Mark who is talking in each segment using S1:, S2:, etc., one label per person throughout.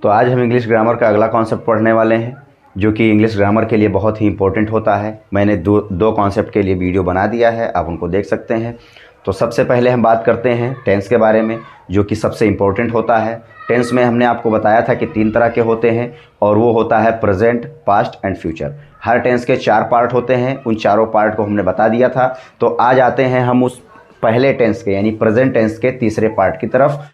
S1: तो आज हम इंग्लिश ग्रामर का अगला कॉन्सेप्ट पढ़ने वाले हैं, जो कि इंग्लिश ग्रामर के लिए बहुत ही इंपॉर्टेंट होता है। मैंने दो कॉन्सेप्ट के लिए वीडियो बना दिया है, आप उनको देख सकते हैं। तो सबसे पहले हम बात करते हैं टेंस के बारे में, जो कि सबसे इम्पोर्टेंट होता है। टेंस में हमने आपको बताया था कि 3 तरह के होते हैं, और वो होता है प्रेजेंट, पास्ट एंड फ्यूचर। हर टेंस के 4 पार्ट होते हैं, उन चारों पार्ट को हमने बता दिया था। तो आज आते हैं हम उस पहले टेंस के यानी प्रेजेंट टेंस के तीसरे पार्ट की तरफ।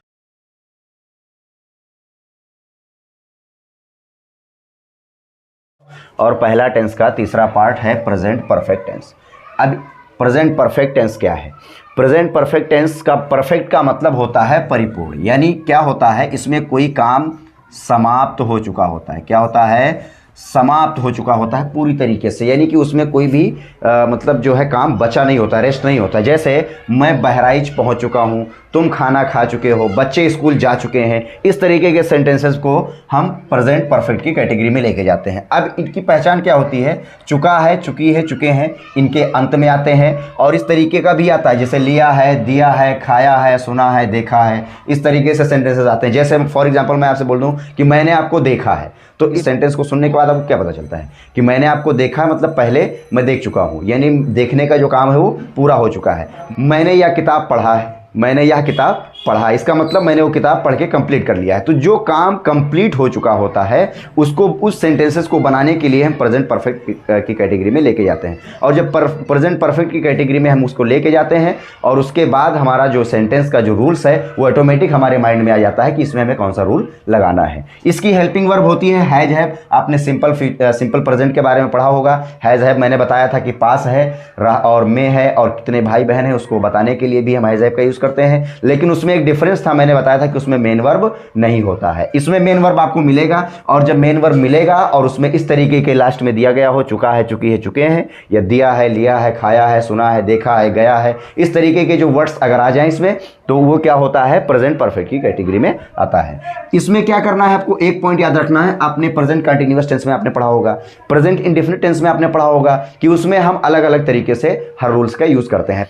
S1: और पहला टेंस का तीसरा पार्ट है प्रेजेंट परफेक्ट टेंस। अब प्रेजेंट परफेक्ट टेंस क्या है? प्रेजेंट परफेक्ट टेंस का परफेक्ट का मतलब होता है परिपूर्ण, यानी क्या होता है, इसमें कोई काम समाप्त हो चुका होता है। क्या होता है? समाप्त हो चुका होता है पूरी तरीके से, यानी कि उसमें कोई भी मतलब जो है काम बचा नहीं होता, रेस्ट नहीं होता। जैसे मैं बहराइच पहुंच चुका हूं, तुम खाना खा चुके हो, बच्चे स्कूल जा चुके हैं। इस तरीके के सेंटेंसेस को हम प्रेजेंट परफेक्ट की कैटेगरी में लेके जाते हैं। अब इनकी पहचान क्या होती है? चुका है, चुकी है, चुके हैं, इनके अंत में आते हैं। और इस तरीके का भी आता है, जैसे लिया है, दिया है, खाया है, सुना है, देखा है, इस तरीके से सेंटेंसेस आते हैं। जैसे फॉर एग्जाम्पल मैं आपसे बोल दूँ कि मैंने आपको देखा है, तो इस सेंटेंस को सुनने के बाद आपको क्या पता चलता है कि मैंने आपको देखा, मतलब पहले मैं देख चुका हूँ, यानी देखने का जो काम है वो पूरा हो चुका है। मैंने यह किताब पढ़ा है, मैंने यह किताब पढ़ा, इसका मतलब मैंने वो किताब पढ़ के कंप्लीट कर लिया है। तो जो काम कंप्लीट हो चुका होता है उसको, उस सेंटेंसेस को बनाने के लिए हम प्रेजेंट परफेक्ट की कैटेगरी में लेके जाते हैं। और जब प्रेजेंट परफेक्ट की कैटेगरी में हम उसको लेके जाते हैं, और उसके बाद हमारा जो सेंटेंस का जो रूल्स है वो ऑटोमेटिक हमारे माइंड में आ जाता है कि इसमें हमें कौन सा रूल लगाना है। इसकी हेल्पिंग वर्ब होती है हैज हैव। आपने सिंपल प्रेजेंट के बारे में पढ़ा होगा। हैज हैव मैंने बताया था कि पास है और में है और कितने भाई बहन है, उसको बताने के लिए भी हम हैज हैव का यूज़ करते हैं। लेकिन उसमें एक डिफरेंस था, मैंने बताया था कि उसमें मेन वर्ब नहीं होता है। इसमें मेन वर्ब आपको मिलेगा, और जब मेन वर्ब मिलेगा और उसमें इस तरीके के लास्ट में दिया गया हो, चुका है, चुकी है, चुके हैं, या दिया है, लिया है, खाया है, सुना है, देखा है, गया है, इस तरीके के जो वर्ड्स अगर आ जाएं इसमें, तो वो क्या होता है? प्रेजेंट परफेक्ट की कैटेगरी में आता है। इसमें क्या करना है आपको? एक पॉइंट याद रखना है। आपने प्रेजेंट कंटिन्यूअस टेंस में आपने पढ़ा होगा, प्रेजेंट इंडेफिनिट टेंस में आपने पढ़ा होगा कि उसमें हम अलग अलग तरीके से हर रूल्स का यूज करते हैं।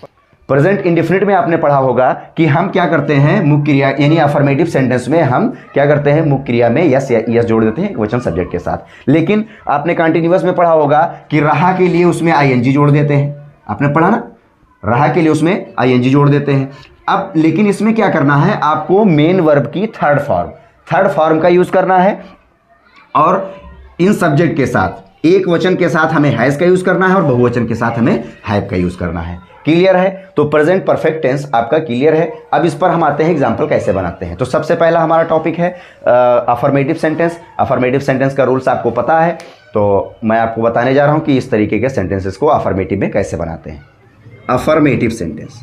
S1: प्रेजेंट इंडेफिनिट में आपने पढ़ा होगा कि हम क्या करते हैं, मुख्य क्रिया यानी अफर्मेटिव सेंटेंस में हम क्या करते हैं, मुख्य क्रिया में यस या यस जोड़ देते हैं वचन सब्जेक्ट के साथ। लेकिन आपने कंटिन्यूअस में पढ़ा होगा कि रहा के लिए उसमें आईएनजी जोड़ देते हैं। आपने पढ़ा ना, रहा के लिए उसमें आईएनजी जोड़ देते हैं। अब लेकिन इसमें क्या करना है, आपको मेन वर्ब की थर्ड फॉर्म का यूज करना है, और इन सब्जेक्ट के साथ एक वचन के साथ हमें हैज का यूज करना है, और बहुवचन के साथ हमें हैव का यूज करना है। क्लियर है? तो प्रेजेंट परफेक्ट टेंस आपका क्लियर है। अब इस पर हम आते हैं एग्जांपल कैसे बनाते हैं। तो सबसे पहला हमारा टॉपिक है अफर्मेटिव सेंटेंस। अफर्मेटिव सेंटेंस का रूल्स आपको पता है, तो मैं आपको बताने जा रहा हूं कि इस तरीके के सेंटेंसेस को अफर्मेटिव में कैसे बनाते हैं। अफर्मेटिव सेंटेंस,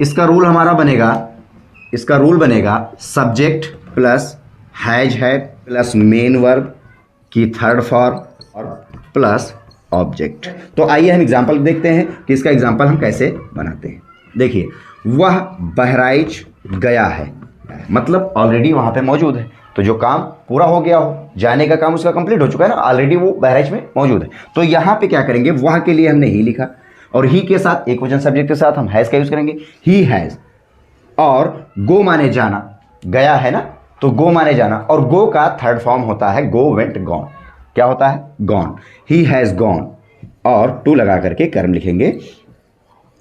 S1: इसका रूल हमारा बनेगा, इसका रूल बनेगा subject plus has have plus main verb की थर्ड फॉर्म और प्लस ऑब्जेक्ट। तो आइए हम एग्जांपल देखते हैं कि इसका एग्जांपल हम कैसे बनाते हैं। देखिए, वह बहराइच गया है, मतलब ऑलरेडी वहां पे मौजूद है, तो जो काम पूरा हो गया हो, जाने का काम उसका कंप्लीट हो चुका है ना, ऑलरेडी वो बहराइच में मौजूद है। तो यहां पे क्या करेंगे, वह के लिए हमने ही लिखा, और ही के साथ एक वचन सब्जेक्ट के साथ हम हैज का यूज करेंगे, ही हैज। और गो माने जाना, गया है ना, तो गो माने जाना, और गो का थर्ड फॉर्म होता है गो वेंट गॉन। क्या होता है? गॉन। ही हैज गॉन, और टू लगा करके कर्म लिखेंगे,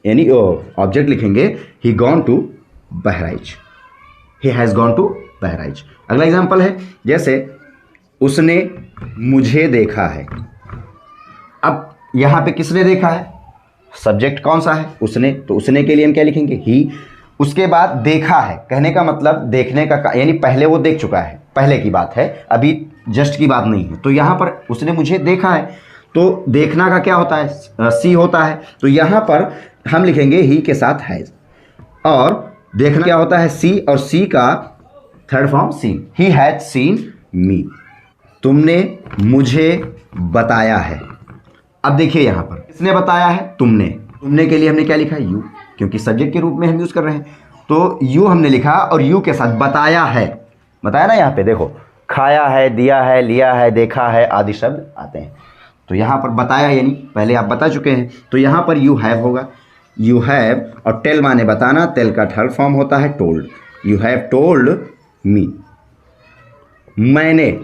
S1: यानी ऑब्जेक्ट लिखेंगे, he gone to Bahraich, he has gone to Bahraich. अगला एग्जांपल है, जैसे उसने मुझे देखा है। अब यहां पे किसने देखा है? सब्जेक्ट कौन सा है? उसने। तो उसने के लिए हम क्या लिखेंगे? ही। उसके बाद देखा है, कहने का मतलब देखने का यानी पहले वो देख चुका है, पहले की बात है, अभी जस्ट की बात नहीं है। तो यहां पर उसने मुझे देखा है, तो देखना का क्या होता है? सी होता है। तो यहां पर हम लिखेंगे ही के साथ हैज, और देखना क्या होता है? सी, और सी का third form seen. He has seen me, तुमने मुझे बताया है। अब देखिए यहां पर किसने बताया है? तुमने। तुमने के लिए हमने क्या लिखा? यू, क्योंकि सब्जेक्ट के रूप में हम यूज कर रहे हैं, तो यू हमने लिखा, और यू के साथ बताया है। बताया ना, यहां पे देखो, खाया है, दिया है, लिया है, देखा है आदि शब्द आते हैं। तो यहां पर बताया यानी पहले आप बता चुके हैं, तो यहां पर यू हैव होगा। यू हैव, और टेल माने बताना, टेल का थर्ड फॉर्म होता है told. You have told me. मैंने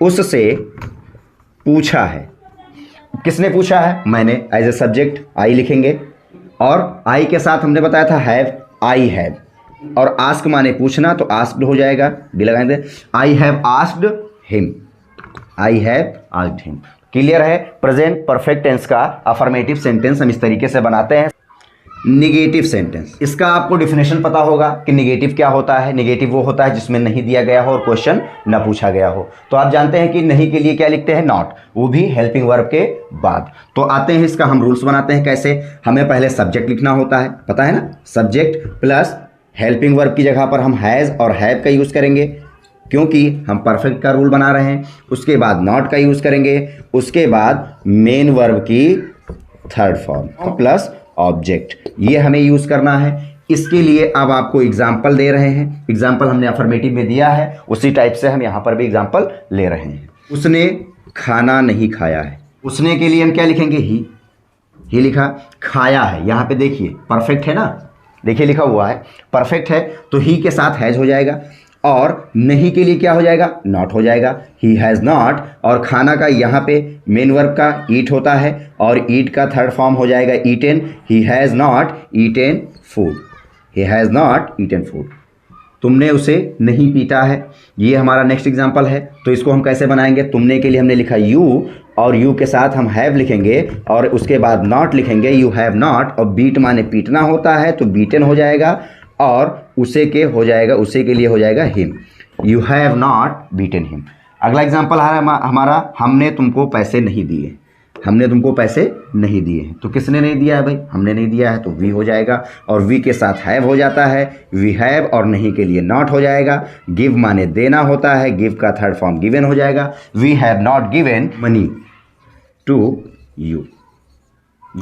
S1: उससे पूछा है। किसने पूछा है? मैंने। एज ए सब्जेक्ट आई लिखेंगे और आई के साथ हमने बताया था हैव, आई हैव, और आस्क माने पूछना तो आस्क्ड हो जाएगा, भी लगाएंगे। I have asked him, I have asked him. Clear है? प्रेजेंट परफेक्ट टेंस का अफर्मेटिव सेंटेंस हम इस तरीके से बनाते हैं। निगेटिव सेंटेंस, इसका आपको डिफिनेशन पता होगा कि निगेटिव क्या होता है। निगेटिव वो होता है जिसमें नहीं दिया गया हो और क्वेश्चन न पूछा गया हो। तो आप जानते हैं कि नहीं के लिए क्या लिखते हैं? नॉट, वो भी हेल्पिंग वर्ब के बाद। तो आते हैं इसका हम रूल्स बनाते हैं कैसे। हमें पहले सब्जेक्ट लिखना होता है, पता है ना, सब्जेक्ट प्लस हेल्पिंग वर्ब की जगह पर हम हैज़ और हैव का यूज़ करेंगे क्योंकि हम परफेक्ट का रूल बना रहे हैं। उसके बाद नॉट का यूज़ करेंगे, उसके बाद मेन वर्ब की थर्ड फॉर्म प्लस ऑब्जेक्ट, ये हमें यूज़ करना है। इसके लिए अब आपको एग्जाम्पल दे रहे हैं। एग्जाम्पल हमने अफर्मेटिव में दिया है, उसी टाइप से हम यहाँ पर भी एग्जाम्पल ले रहे हैं। उसने खाना नहीं खाया है। उसने के लिए हम क्या लिखेंगे? ही लिखा। खाया है, यहाँ पे देखिए परफेक्ट है ना, देखिए लिखा हुआ है परफेक्ट है, तो ही के साथ हैज़ हो जाएगा। और नहीं के लिए क्या हो जाएगा? नॉट हो जाएगा, ही हैज़ नॉट। और खाना का यहाँ पे मेन वर्ब का ईट होता है और ईट का थर्ड फॉर्म हो जाएगा eaten. He has not eaten food, he has not eaten food. तुमने उसे नहीं पीटा है, ये हमारा नेक्स्ट एग्जाम्पल है। तो इसको हम कैसे बनाएंगे? तुमने के लिए हमने लिखा यू और यू के साथ हम हैव लिखेंगे और उसके बाद नॉट लिखेंगे, यू हैव नॉट। और बीट माने पीटना होता है तो बीटन हो जाएगा और उसे के हो जाएगा, उसे के लिए हो जाएगा him, you have not beaten him. अगला एग्जाम्पल है हमारा हमने तुमको पैसे नहीं दिए। हमने तुमको पैसे नहीं दिए हैं, तो किसने नहीं दिया है भाई? हमने नहीं दिया है, तो वी हो जाएगा और वी के साथ हैव हो जाता है, वी हैव, और नहीं के लिए नॉट हो जाएगा। गिव माने देना होता है, गिव का थर्ड फॉर्म गिवन हो जाएगा, we have not given money to you.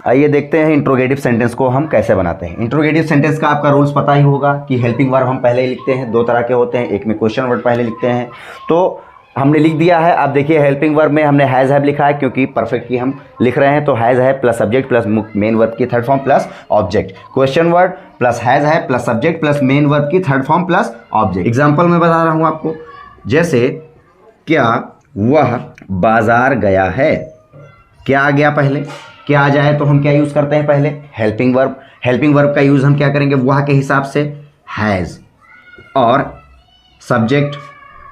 S1: आइए देखते हैं इंट्रोगेटिव सेंटेंस को हम कैसे बनाते हैं। इंट्रोगेटिव सेंटेंस का आपका रूल्स पता ही होगा कि हेल्पिंग वर्ब हम पहले ही लिखते हैं, दो तरह के होते हैं, एक में क्वेश्चन वर्ड पहले लिखते हैं। तो हमने लिख दिया है। आप देखिए हेल्पिंग वर्ब में हमने हैज़ हैव लिखा है क्योंकि परफेक्ट की हम लिख रहे हैं, तो हैज़ है plus subject plus main verb की third form plus object. Question word plus has है plus subject plus main verb की third form plus object. Example में बता रहा हूँ आपको, जैसे क्या वह बाजार गया है। क्या आ गया पहले? क्या आ जाए तो हम क्या यूज़ करते हैं? पहले हेल्पिंग वर्ब। हेल्पिंग वर्ब का यूज़ हम क्या करेंगे? वह के हिसाब से हैज़ और सब्जेक्ट,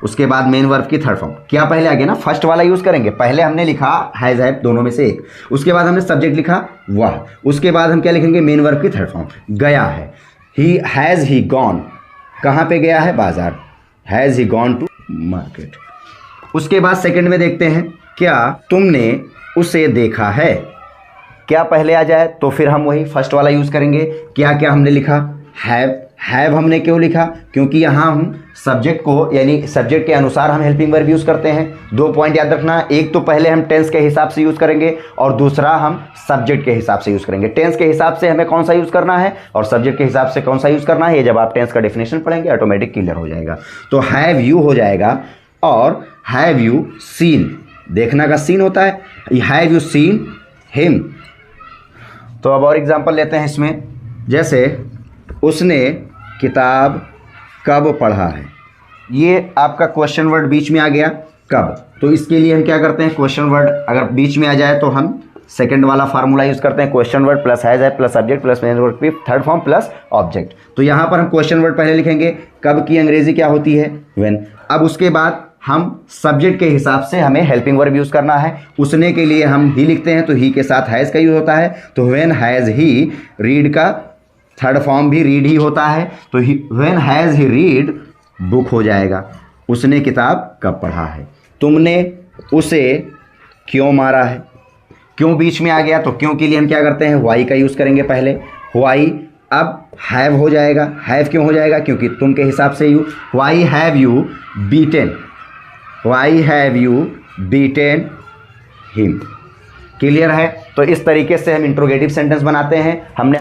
S1: उसके बाद मेन वर्ब की थर्ड फॉर्म। क्या पहले आ गया ना, फर्स्ट वाला यूज़ करेंगे। पहले हमने लिखा हैज़ हैव, दोनों में से एक, उसके बाद हमने सब्जेक्ट लिखा वह, उसके बाद हम क्या लिखेंगे? मेन वर्ब की थर्ड फॉर्म। गया है, ही हैज़ ही गॉन, कहाँ पे गया है? बाजार, has he gone to market. उसके बाद सेकंड में देखते हैं, क्या तुमने उसे देखा है। क्या पहले आ जाए तो फिर हम वही फर्स्ट वाला यूज़ करेंगे। क्या क्या हमने लिखा? हैव हमने क्यों लिखा? क्योंकि यहाँ हम सब्जेक्ट को, यानी सब्जेक्ट के अनुसार हम हेल्पिंग वर्ब यूज़ करते हैं। दो पॉइंट याद रखना, एक तो पहले हम टेंस के हिसाब से यूज़ करेंगे और दूसरा हम सब्जेक्ट के हिसाब से यूज़ करेंगे। टेंस के हिसाब से हमें कौन सा यूज़ करना है और सब्जेक्ट के हिसाब से कौन सा यूज़ करना है, ये जब आप टेंस का डेफिनेशन पढ़ेंगे ऑटोमेटिक क्लियर हो जाएगा। तो हैव यू हो जाएगा और हैव यू सीन, देखना का सीन होता है, हैव यू सीन हिम। तो अब और एग्जांपल लेते हैं इसमें, जैसे उसने किताब कब पढ़ा है। ये आपका क्वेश्चन वर्ड बीच में आ गया कब, तो इसके लिए हम क्या करते हैं? क्वेश्चन वर्ड अगर बीच में आ जाए तो हम सेकंड वाला फार्मूला यूज़ करते हैं, क्वेश्चन वर्ड प्लस हैज़ है plus subject plus main verb की थर्ड फॉर्म प्लस ऑब्जेक्ट। तो यहाँ पर हम क्वेश्चन वर्ड पहले लिखेंगे, कब की अंग्रेजी क्या होती है? व्हेन। अब उसके बाद हम सब्जेक्ट के हिसाब से हमें हेल्पिंग वर्ब यूज़ करना है। उसने के लिए हम ही लिखते हैं तो ही के साथ हैज़ का यूज़ होता है, तो व्हेन हैज़ ही, रीड का थर्ड फॉर्म भी रीड ही होता है, तो when has he read book हो जाएगा। उसने किताब कब पढ़ा है। तुमने उसे क्यों मारा है। क्यों बीच में आ गया तो क्यों के लिए हम क्या करते हैं? वाई का यूज़ करेंगे पहले, वाई। अब हैव हो जाएगा, हैव क्यों हो जाएगा? क्योंकि तुम के हिसाब से you, why have you beaten, why have you beaten him. Clear है? तो इस तरीके से हम इंट्रोगेटिव सेंटेंस बनाते हैं। हमने